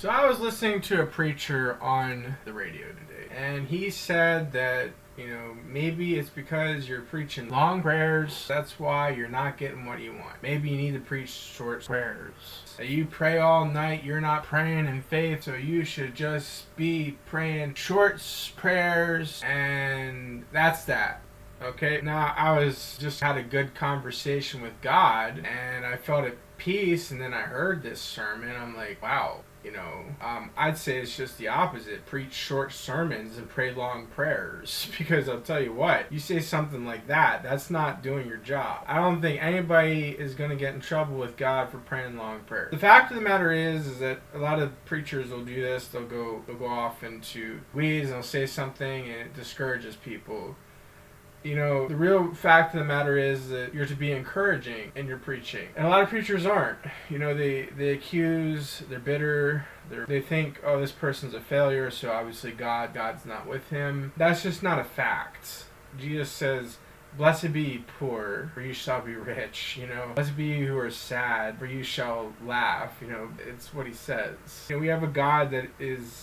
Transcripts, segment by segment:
So I was listening to a preacher on the radio today, and he said that, maybe it's because you're preaching long prayers. That's why you're not getting what you want. Maybe you need to preach short prayers. You pray all night, you're not praying in faith, so you should just be praying short prayers, and that's that. Okay, now I was just had a good conversation with God, and I felt at peace, and then I heard this sermon. I'm like, wow. I'd say it's just the opposite. Preach short sermons and pray long prayers. Because I'll tell you what, you say something like that, that's not doing your job. I don't think anybody is going to get in trouble with God for praying long prayers. The fact of the matter is that a lot of preachers will do this. They'll go off into weeds and they'll say something and it discourages people. The real fact of the matter is that you're to be encouraging in your preaching. And a lot of preachers aren't. They accuse, they're bitter, they think, oh, this person's a failure, so obviously God's not with him. That's just not a fact. Jesus says, blessed be ye poor, for you shall be rich. Blessed be ye who are sad, for you shall laugh. It's what he says. We have a God that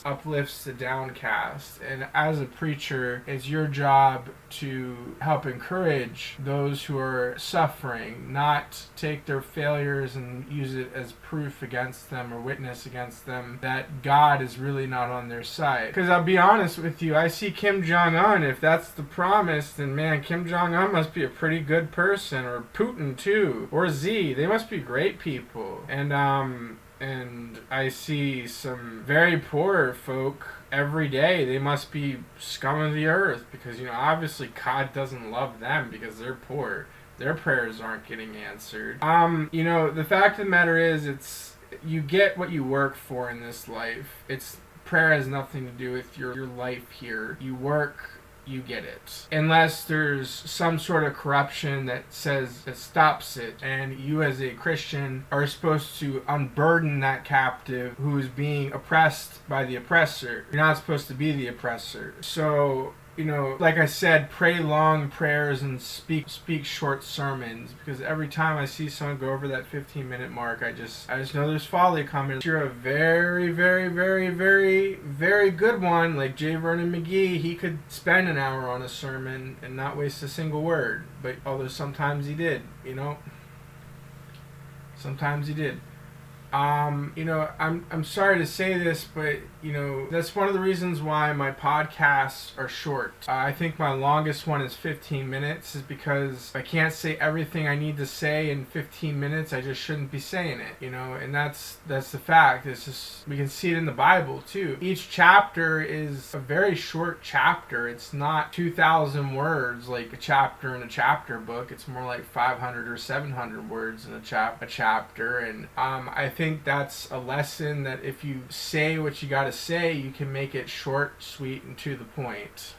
uplifts the downcast. And as a preacher, it's your job to help encourage those who are suffering, not take their failures and use it as proof against them or witness against them that God is really not on their side. Because I'll be honest with you, I see Kim Jong-un. If that's the promise, then man, Kim Jong-un must be a pretty good person, or Putin too, or Z. They must be great people. And I see some very poor folk every day. They must be scum of the earth because, obviously God doesn't love them because they're poor. Their prayers aren't getting answered. The fact of the matter is, you get what you work for in this life. Prayer has nothing to do with your life here. You work, you get it. Unless there's some sort of corruption that stops it, and you as a Christian are supposed to unburden that captive who is being oppressed by the oppressor. You're not supposed to be the oppressor. So, like I said, pray long prayers and speak short sermons, because every time I see someone go over that 15-minute mark, I just know there's folly coming. You're a very, very, very, very, very good one, like J. Vernon McGee. He could spend an hour on a sermon and not waste a single word, but although sometimes he did, sometimes he did. I'm sorry to say this, but that's one of the reasons why my podcasts are short. I think my longest one is 15 minutes, is because I can't say everything I need to say in 15 minutes. I just shouldn't be saying it, and that's the fact. It's just, we can see it in the Bible too. Each chapter is a very short chapter. It's not 2,000 words like a chapter in a chapter book. It's more like 500 or 700 words in a chapter, and I think that's a lesson that if you say what you gotta say, you can make it short, sweet, and to the point.